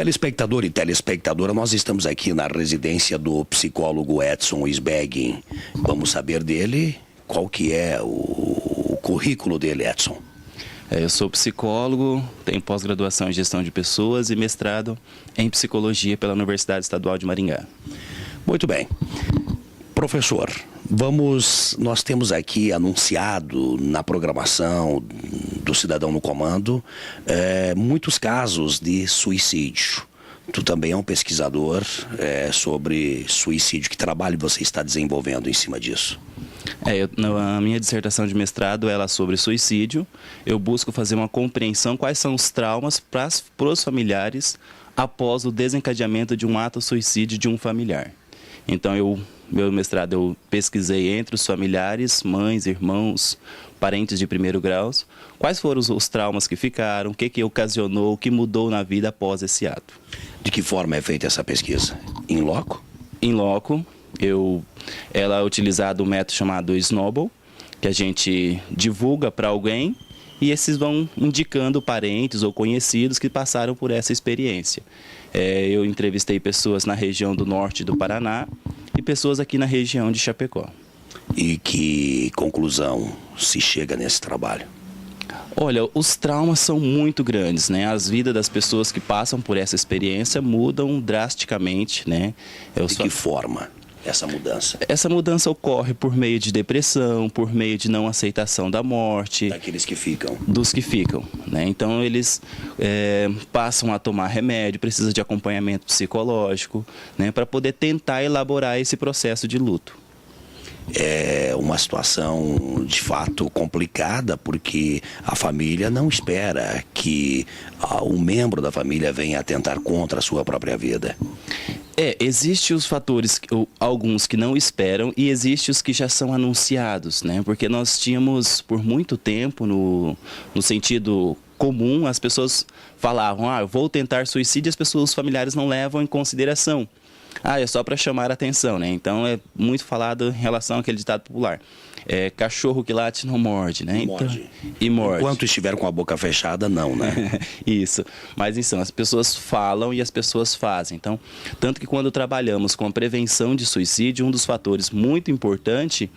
Telespectador e telespectadora, nós estamos aqui na residência do psicólogo Edson Sbeggin. Vamos saber dele qual que é o currículo dele, Edson. Eu sou psicólogo, tenho pós-graduação em gestão de pessoas e mestrado em psicologia pela Universidade Estadual de Maringá. Muito bem. Professor, nós temos aqui anunciado na programação do Cidadão no Comando muitos casos de suicídio. Tu também é um pesquisador sobre suicídio. Que trabalho você está desenvolvendo em cima disso? A minha dissertação de mestrado ela é sobre suicídio. Eu busco fazer uma compreensão quais são os traumas para os familiares após o desencadeamento de um ato suicídio de um familiar. Então, meu mestrado eu pesquisei entre os familiares, mães, irmãos, parentes de primeiro grau, quais foram os traumas que ficaram, o que ocasionou, o que mudou na vida após esse ato. De que forma é feita essa pesquisa? Em loco? Em loco. Ela é utilizado um método chamado Snowball, que a gente divulga para alguém e esses vão indicando parentes ou conhecidos que passaram por essa experiência. Eu entrevistei pessoas na região do norte do Paraná e pessoas aqui na região de Chapecó. E que conclusão se chega nesse trabalho? Olha, os traumas são muito grandes, né? As vidas das pessoas que passam por essa experiência mudam drasticamente, né? De que forma essa mudança? Essa mudança ocorre por meio de depressão, por meio de não aceitação da morte. Daqueles que ficam. Dos que ficam, né? Então eles passam a tomar remédio, precisa de acompanhamento psicológico, né? Para poder tentar elaborar esse processo de luto. É uma situação de fato complicada, porque a família não espera que um membro da família venha atentar contra a sua própria vida. Existem os fatores, alguns que não esperam e existem os que já são anunciados, né? Porque nós tínhamos por muito tempo, no sentido comum, as pessoas falavam, eu vou tentar suicídio, e os familiares não levam em consideração. É só para chamar a atenção, né? Então é muito falado em relação àquele ditado popular. Cachorro que late não morde, né? E morde. Enquanto estiver com a boca fechada, não, né? Isso. Mas então, as pessoas falam e as pessoas fazem. Então, tanto que quando trabalhamos com a prevenção de suicídio, um dos fatores muito importante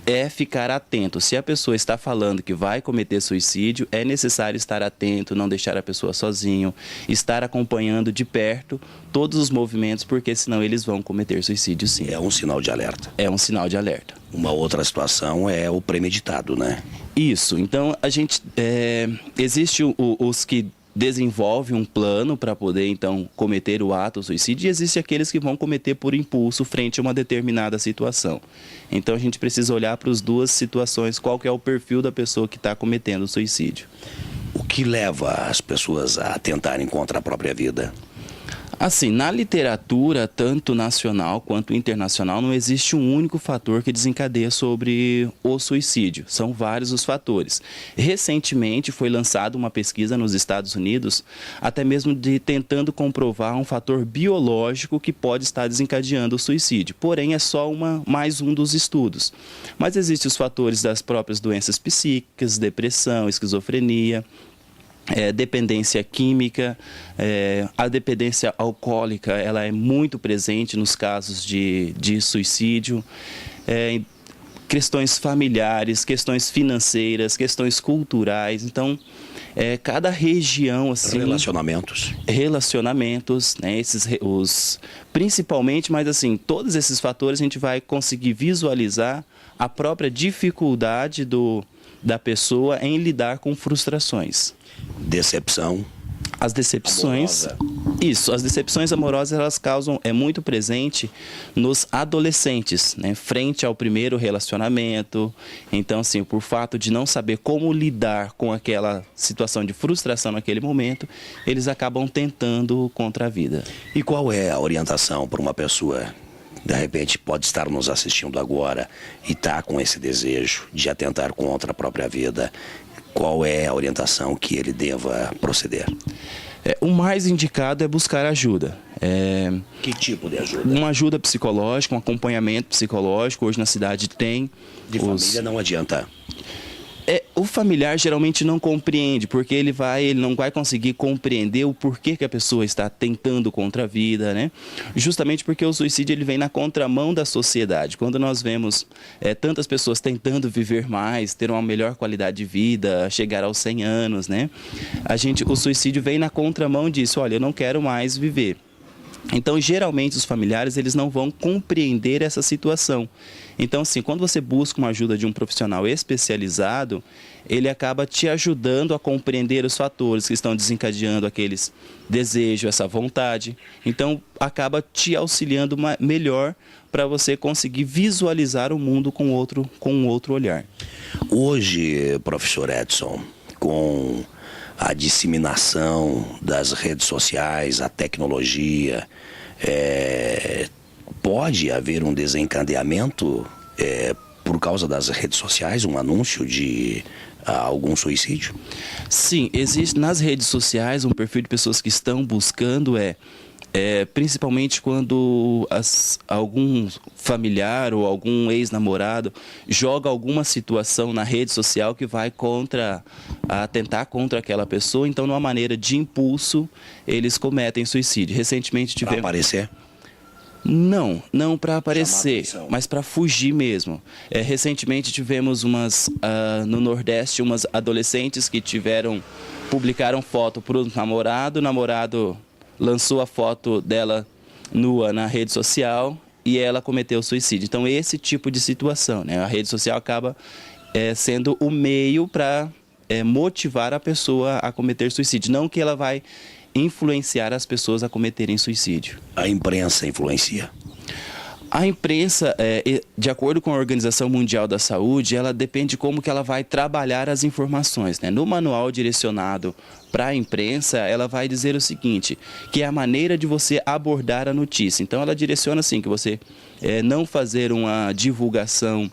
é ficar atento. Se a pessoa está falando que vai cometer suicídio, é necessário estar atento, não deixar a pessoa sozinho, estar acompanhando de perto todos os movimentos, porque senão eles vão cometer suicídio, sim. É um sinal de alerta. É um sinal de alerta. Uma outra situação é o premeditado, né? Isso. Então, a gente... existe os que desenvolvem um plano para poder, então, cometer o ato suicídio, e existe aqueles que vão cometer por impulso frente a uma determinada situação. Então, a gente precisa olhar para as duas situações, qual que é o perfil da pessoa que está cometendo o suicídio. O que leva as pessoas a tentarem contra a própria vida? Assim, na literatura, tanto nacional quanto internacional, não existe um único fator que desencadeia sobre o suicídio. São vários os fatores. Recentemente foi lançada uma pesquisa nos Estados Unidos, até mesmo tentando comprovar um fator biológico que pode estar desencadeando o suicídio. Porém, é só mais um dos estudos. Mas existem os fatores das próprias doenças psíquicas, depressão, esquizofrenia, dependência química, a dependência alcoólica, ela é muito presente nos casos de suicídio, questões familiares, questões financeiras, questões culturais. Então, cada região, assim... Relacionamentos, né? Principalmente, mas assim, todos esses fatores a gente vai conseguir visualizar a própria dificuldade da pessoa em lidar com frustrações. Decepção. As decepções... amorosa. Isso, as decepções amorosas, elas causam... É muito presente nos adolescentes, né? Frente ao primeiro relacionamento. Então, assim, por fato de não saber como lidar com aquela situação de frustração naquele momento, eles acabam tentando contra a vida. E qual é a orientação para uma pessoa... De repente pode estar nos assistindo agora e está com esse desejo de atentar contra a própria vida? Qual é a orientação que ele deva proceder? O mais indicado é buscar ajuda. Que tipo de ajuda? Uma ajuda psicológica, um acompanhamento psicológico. Hoje na cidade tem. De família não adianta? O familiar geralmente não compreende, porque ele não vai conseguir compreender o porquê que a pessoa está tentando contra a vida, né? Justamente porque o suicídio ele vem na contramão da sociedade. Quando nós vemos tantas pessoas tentando viver mais, ter uma melhor qualidade de vida, chegar aos 100 anos, né? O suicídio vem na contramão disso. Olha, eu não quero mais viver. Então, geralmente, os familiares eles não vão compreender essa situação. Então, assim, quando você busca uma ajuda de um profissional especializado, ele acaba te ajudando a compreender os fatores que estão desencadeando aqueles desejos, essa vontade. Então, acaba te auxiliando melhor para você conseguir visualizar o mundo com um outro olhar. Hoje, professor Edson, com a disseminação das redes sociais, a tecnologia, pode haver um desencadeamento por causa das redes sociais, um anúncio de algum suicídio? Sim, existe nas redes sociais um perfil de pessoas que estão buscando principalmente quando algum familiar ou algum ex-namorado joga alguma situação na rede social que vai atentar contra aquela pessoa, então, numa maneira de impulso, eles cometem suicídio. Recentemente tivemos... Para aparecer? Não para aparecer, mas para fugir mesmo. Recentemente tivemos no Nordeste, umas adolescentes que publicaram foto para o namorado lançou a foto dela nua na rede social e ela cometeu suicídio. Então, esse tipo de situação, né? A rede social acaba sendo o meio para motivar a pessoa a cometer suicídio. Não que ela vai influenciar as pessoas a cometerem suicídio. A imprensa influencia? A imprensa, de acordo com a Organização Mundial da Saúde, ela depende de como que ela vai trabalhar as informações, né? No manual direcionado para a imprensa, ela vai dizer o seguinte, que é a maneira de você abordar a notícia. Então, ela direciona assim, que você não fazer uma divulgação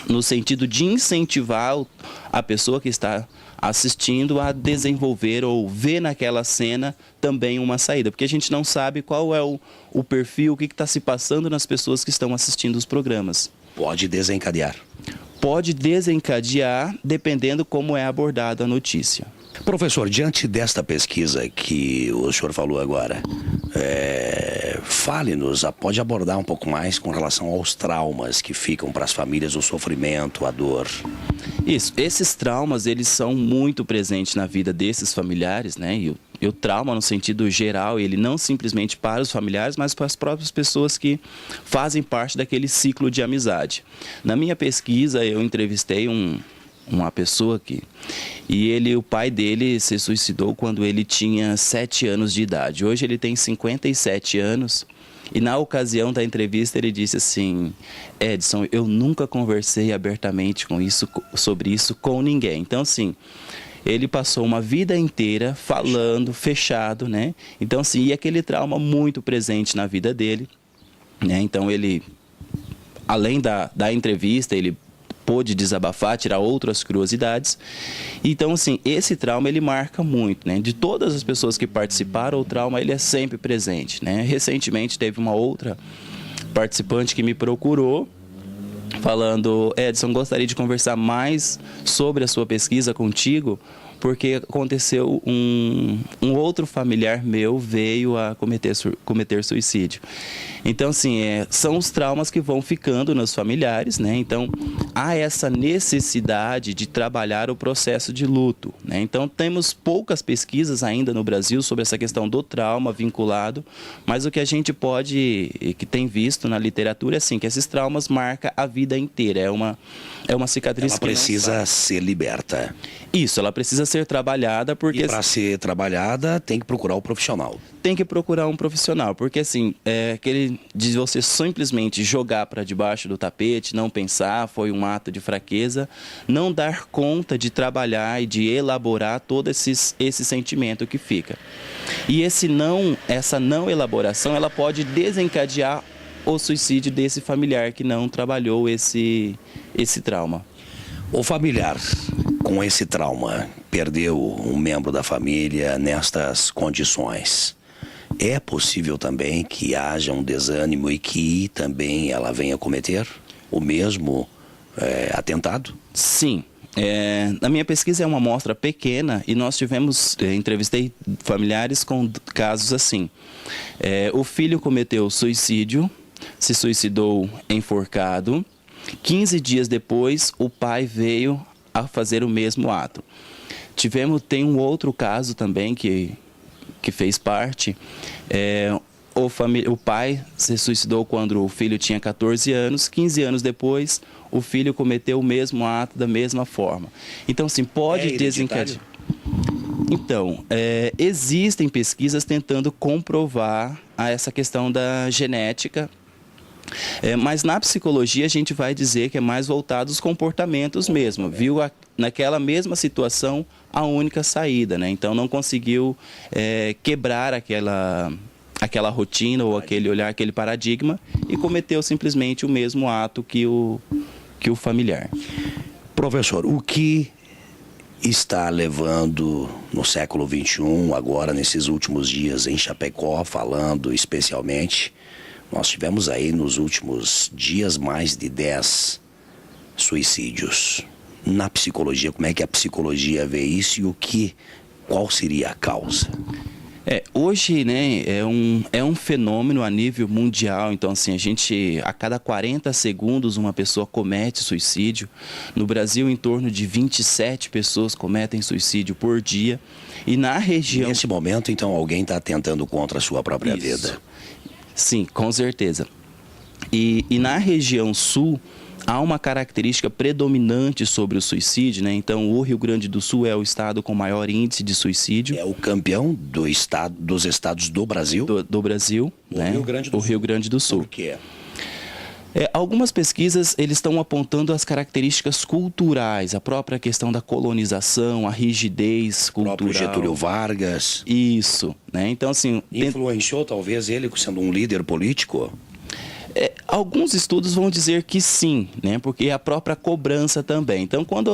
no sentido de incentivar a pessoa que está assistindo a desenvolver ou ver naquela cena também uma saída, porque a gente não sabe qual é o perfil, o que está se passando nas pessoas que estão assistindo os programas. Pode desencadear? Pode desencadear, dependendo como é abordada a notícia. Professor, diante desta pesquisa que o senhor falou agora, fale-nos, pode abordar um pouco mais com relação aos traumas que ficam para as famílias, o sofrimento, a dor. Isso, esses traumas, eles são muito presentes na vida desses familiares, né? E o trauma, no sentido geral, ele não simplesmente para os familiares, mas para as próprias pessoas que fazem parte daquele ciclo de amizade. Na minha pesquisa, eu entrevistei uma pessoa o pai dele se suicidou quando ele tinha 7 anos de idade. Hoje ele tem 57 anos e na ocasião da entrevista ele disse assim: Edson, eu nunca conversei abertamente sobre isso com ninguém. Então, assim, ele passou uma vida inteira falando, fechado, né? Então, assim, e aquele trauma muito presente na vida dele, né? Então, ele, além da entrevista, ele pôde desabafar, tirar outras curiosidades. Então, assim, esse trauma, ele marca muito, né? De todas as pessoas que participaram, o trauma, ele é sempre presente, né? Recentemente, teve uma outra participante que me procurou, falando: Edson, gostaria de conversar mais sobre a sua pesquisa contigo, porque aconteceu um outro familiar meu veio a cometer suicídio. Então, assim, são os traumas que vão ficando nos familiares, né? Então, há essa necessidade de trabalhar o processo de luto, né? Então, temos poucas pesquisas ainda no Brasil sobre essa questão do trauma vinculado, mas o que a gente que tem visto na literatura é assim, que esses traumas marcam a vida inteira, é uma cicatriz. Ela precisa ser liberta. Isso, ela precisa ser trabalhada porque... E para ser trabalhada tem que procurar o profissional. Tem que procurar um profissional, porque assim, aquele de você simplesmente jogar para debaixo do tapete, não pensar, foi um ato de fraqueza, não dar conta de trabalhar e de elaborar todo esse sentimento que fica. E essa não elaboração, ela pode desencadear o suicídio desse familiar que não trabalhou esse trauma. O familiar com esse trauma perdeu um membro da família nestas condições. É possível também que haja um desânimo e que também ela venha cometer o mesmo atentado? Sim, Na minha pesquisa é uma amostra pequena e nós entrevistei familiares com casos assim. O filho cometeu suicídio, se suicidou enforcado. 15 dias depois, o pai veio a fazer o mesmo ato. Tem um outro caso também que fez parte. O pai se suicidou quando o filho tinha 14 anos. 15 anos depois, o filho cometeu o mesmo ato da mesma forma. Então, assim, pode desencadear. Então, existem pesquisas tentando comprovar essa questão da genética. Mas na psicologia a gente vai dizer que é mais voltado aos comportamentos mesmo. Viu naquela mesma situação a única saída, né? Então não conseguiu quebrar aquela rotina ou aquele olhar, aquele paradigma e cometeu simplesmente o mesmo ato que o familiar. Professor, o que está levando no século XXI, agora nesses últimos dias em Chapecó, falando especialmente, nós tivemos aí nos últimos dias mais de 10 suicídios. Na psicologia, como é que a psicologia vê isso e qual seria a causa? Hoje, né, é um fenômeno a nível mundial. Então, assim, a cada 40 segundos uma pessoa comete suicídio. No Brasil, em torno de 27 pessoas cometem suicídio por dia. E na região... Nesse momento, então, alguém está atentando contra a sua própria vida. Sim, com certeza. E na região sul, há uma característica predominante sobre o suicídio, né? Então, o Rio Grande do Sul é o estado com maior índice de suicídio. É o campeão dos estados do Brasil? Do Brasil, né? O Rio Grande do Sul. Por quê? Algumas pesquisas eles estão apontando as características culturais, a própria questão da colonização, a rigidez cultural. O próprio Getúlio Vargas. Isso, né? Então, assim... Influenciou talvez ele sendo um líder político? Alguns estudos vão dizer que sim, né? Porque a própria cobrança também. Então, quando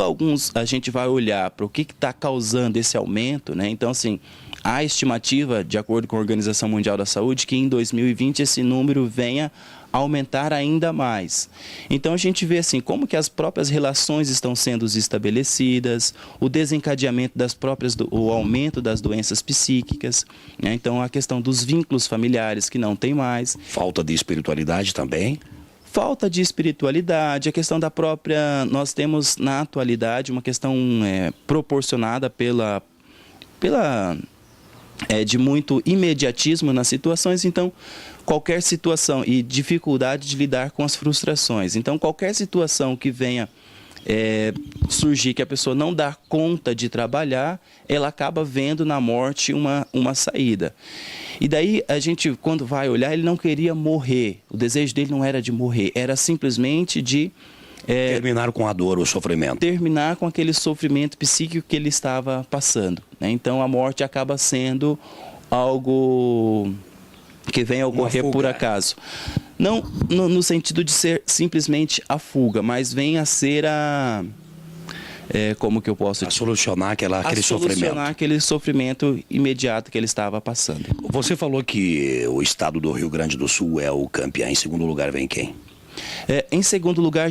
a gente vai olhar para o que está causando esse aumento, né? Então, assim, há estimativa, de acordo com a Organização Mundial da Saúde, que em 2020 esse número venha aumentar ainda mais. Então a gente vê assim como que as próprias relações estão sendo estabelecidas, o desencadeamento o aumento das doenças psíquicas, né? Então a questão dos vínculos familiares que não tem mais. Falta de espiritualidade também? Falta de espiritualidade, a questão da própria... Nós temos na atualidade uma questão proporcionada de muito imediatismo nas situações. Então qualquer situação e dificuldade de lidar com as frustrações. Então, qualquer situação que venha surgir que a pessoa não dá conta de trabalhar, ela acaba vendo na morte uma saída. E daí, a gente, quando vai olhar, ele não queria morrer. O desejo dele não era de morrer, era simplesmente de... terminar com a dor, o sofrimento. Terminar com aquele sofrimento psíquico que ele estava passando, né? Então, a morte acaba sendo algo... que vem a ocorrer por acaso. Não no sentido de ser simplesmente a fuga, mas vem a ser como que eu posso dizer? Solucionar aquele sofrimento. Solucionar aquele sofrimento imediato que ele estava passando. Você falou que o estado do Rio Grande do Sul é o campeão. Em segundo lugar vem quem? Em segundo lugar,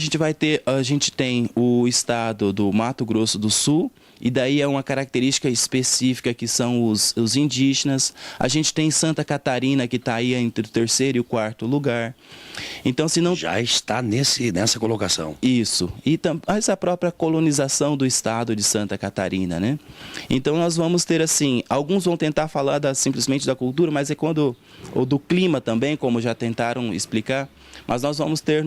a gente tem o estado do Mato Grosso do Sul, e daí é uma característica específica que são os indígenas. A gente tem Santa Catarina, que está aí entre o terceiro e o quarto lugar. Então, se não... Já está nessa colocação. Isso. E essa própria colonização do estado de Santa Catarina, né? Então, nós vamos ter, assim, alguns vão tentar falar simplesmente da cultura, mas ou do clima também, como já tentaram explicar. Mas nós vamos ter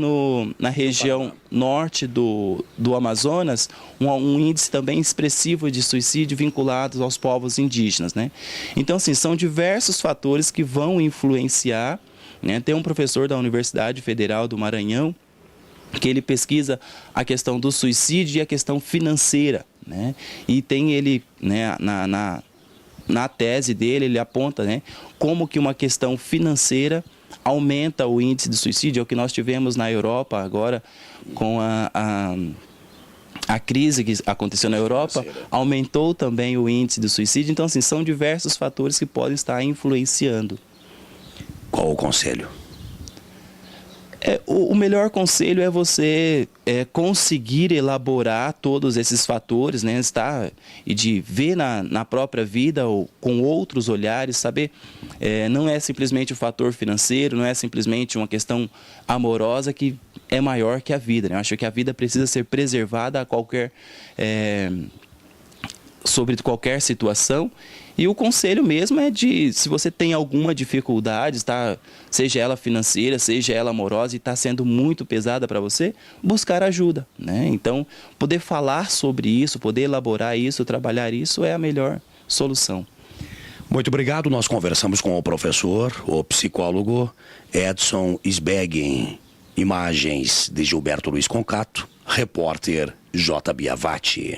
na região norte do Amazonas um índice também expressivo de suicídio vinculados aos povos indígenas, né? Então, assim, são diversos fatores que vão influenciar, né? Tem um professor da Universidade Federal do Maranhão que ele pesquisa a questão do suicídio e a questão financeira, né? E tem ele, né, na tese dele, ele aponta, né, como que uma questão financeira aumenta o índice de suicídio. É o que nós tivemos na Europa agora com a crise que aconteceu na Europa, aumentou também o índice de suicídio. Então, assim, são diversos fatores que podem estar influenciando. Qual o conselho? O melhor conselho é você conseguir elaborar todos esses fatores, né? E de ver na própria vida ou com outros olhares, saber. Não é simplesmente o fator financeiro, não é simplesmente uma questão amorosa que é maior que a vida, né? Eu acho que a vida precisa ser preservada sobre qualquer situação. E o conselho mesmo é se você tem alguma dificuldade, seja ela financeira, seja ela amorosa, e está sendo muito pesada para você, buscar ajuda, né? Então, poder falar sobre isso, poder elaborar isso, trabalhar isso é a melhor solução. Muito obrigado. Nós conversamos com o professor, o psicólogo Edson Sbeggen. Imagens de Gilberto Luiz Concato, repórter J. Biavati.